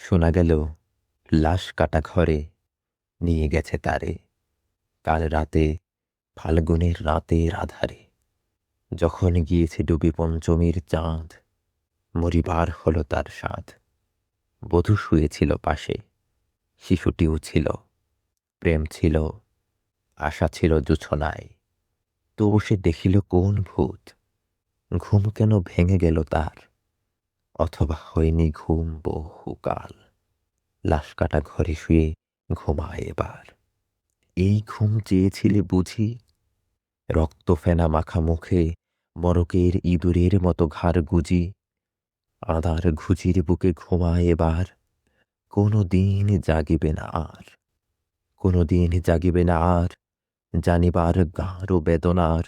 শোনা গেল লাশ কাটা ঘরে নিয়ে গেছে তারে। কাল রাতে, ফাল্গুনের রাতের আধারে, যখন গিয়েছে ডুবি পঞ্চমীর চাঁদ, মরিবার হলো তার স্বাদ। বধূ শুয়েছিল পাশে, শিশুটিও ছিল, প্রেম ছিল, আশা ছিল জোছনায়। তবু সে দেখিল কোন ভূত, ঘুম কেন ভেঙে গেল তার, অথবা হয়নি ঘুম বহুকাল। লাশ কাটা ঘরে শুয়ে ঘুমায় এবার। এই ঘুম চেয়েছিলে বুঝি? রক্ত ফেনা মাখা মুখে মরকের ইঁদুরের মতো ঘাড় গুজি, আদার ঘুজির বুকে ঘুমায় এবার। কোনো দিন জাগিবে না আর, কোনো দিন জাগিবে না আর, জানিবার গাঢ় বেদনার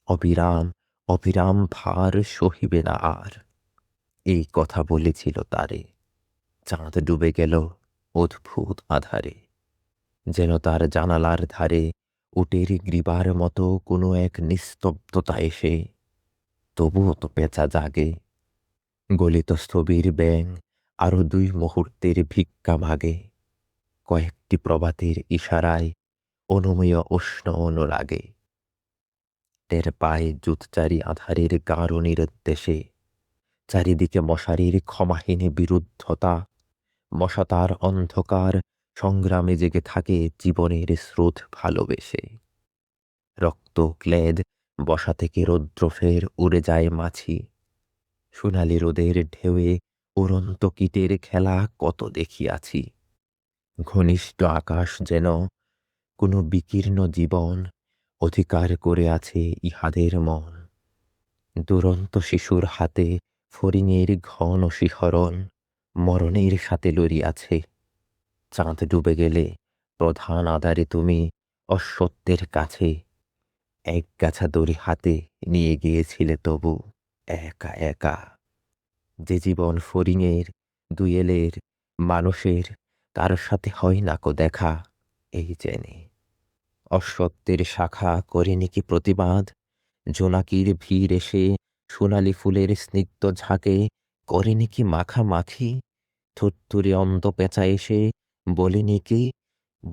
অবিরাম অবিরাম ভার সহিবে না আর। এই কথা বলেছিল তারে। চাঁদ ডুবে গেল অদ্ভুত আধারে, যেন তার জানালার ধারে উটের গ্রীবার মতো কোনো এক নিস্তব্ধতা এসে। তবুও তো পেঁচা জাগে, গলিত স্থবির ব্যাং আরো 2 মুহূর্তের ভিক্ষা মাগে। কয়েকটি প্রভাতের ইশারায় অনুমেয় উষ্ণ অনুরাগে। টের পায়ে জুতচারি আধারের গাঢ় নিরুদ্দেশে, চারিদিকে মশারির ক্ষমাহীন বিরুদ্ধতা। মশা তার অন্ধকার সংগ্রামে জেগে থাকে জীবনের স্রোত ভালোবেসে। রক্ত ক্লেদ বসা থেকে রৌদ্র ফের উড়ে যায় মাছি। সোনালি রোদের ঢেউয়ে উড়ন্ত কীটের খেলা কত দেখিয়াছি। ঘনিষ্ঠ আকাশ যেন কোনো বিকীর্ণ জীবন অধিকার করে আছে ইহাদের মন। দুরন্ত শিশুর হাতে ফড়িংয়ের ঘন শিহরণ মরণের সাথে লড়িয়াছে। চাঁদ ডুবে গেলে প্রধান আধারে তুমি অসত্যের কাছে এক গাছা দড়ি হাতে নিয়ে গিয়েছিলে তবু একা একা। যে জীবন ফড়িংয়ের, দুয়েলের, মানুষের, তার সাথে হয় না কো দেখা এই জেনে। অসত্যের শাখা করেনি কি প্রতিবাদ? জোনাকির ভিড় এসে সোনালি ফুলের স্নিগ্ধ ঝাঁকে করেনি কি মাখামাখি? থুরথুরে অন্ধ পেঁচা এসে বলেনি কি,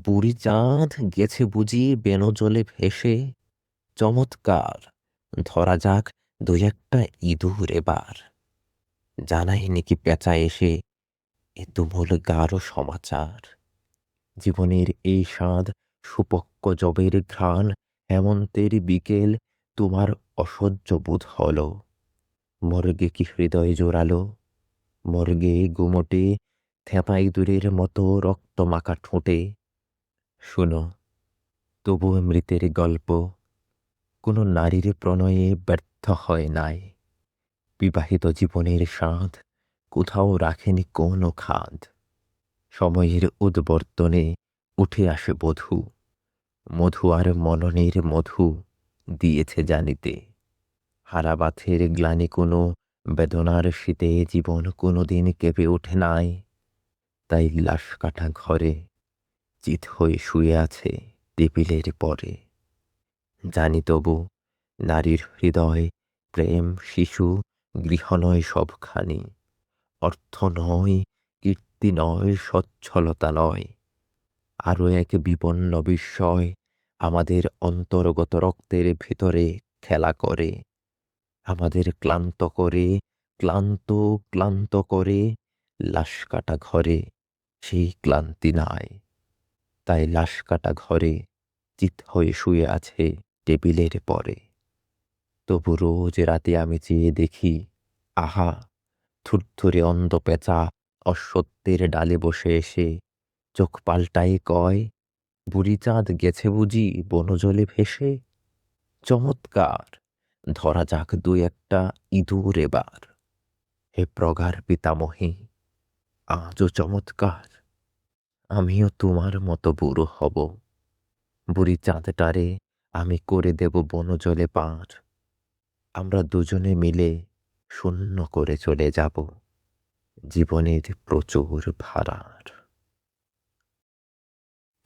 বুড়ি চাঁদ গেছে বুঝি বেনজলে ভেসে? চমৎকার, ধরা যাক 2-1টা ইঁদুর এবার। জানায়নি কি পেঁচা এসে এ তুমুল গাঢ় সমাচার? জীবনের এই স্বাদ সুপক্ক জবের ঘ্রাণ হেমন্তের বিকেল তোমার অসহ্য বোধ হল। মর্গে কি হৃদয় জোরালো? মর্গে গুমোটে থ্যাপা ইঁদুরের মতো রক্ত মাখা ঠোঁটে। শুনো, তবুও মৃতের গল্প কোনো নারীর প্রণয়ে ব্যর্থ হয় নাই। বিবাহিত জীবনের স্বাদ কোথাও রাখেনি কোনো খাদ। সময়ের উদ্বর্তনে উঠে আসে বধূ, মধু আর মননের মধু দিয়েছে জানিতে। হারাবাথের গ্লানি কোনো বেদনার শীতে জীবন কোনোদিন কেঁপে ওঠে নাই। তাই লাশ কাটা ঘরে চিত হয়ে শুয়ে আছে টেবিলের পরে। জানি তবু নারীর হৃদয়, প্রেম, শিশু, গৃহ নয় সবখানি। অর্থ নয়, কীর্তি নয়, সচ্ছলতা নয়, আরো এক বিপন্ন বিস্ময় আমাদের অন্তর্গত রক্তের ভিতরে খেলা করে। আমাদের ক্লান্ত করে, ক্লান্ত ক্লান্ত করে। লাশ কাটা ঘরে সেই ক্লান্তি নাই। তাই লাশ কাটা ঘরে চিত হয়ে শুয়ে আছে টেবিলের পরে। তবু রোজ রাতে আমি চেয়ে দেখি, আহা, থুরথুরে অন্ধ পেঁচা অসত্যের ডালে বসে এসে চোখ পাল্টাই কয়, বুড়ি চাঁদ গেছে বুঝি বনজলে ভেসে? চমৎকার, ধরা যাক 2-1টা ইঁদুর এবার। হে প্রগাঢ় পিতামহী, আজও চমৎকার। আমিও তোমার মতো বুড়ো হব। বুড়ি চাঁদটারে আমি করে দেব বনজলে পার। আমরা দুজনে মিলে শূন্য করে চলে যাব জীবনের প্রচুর ভাড়ার।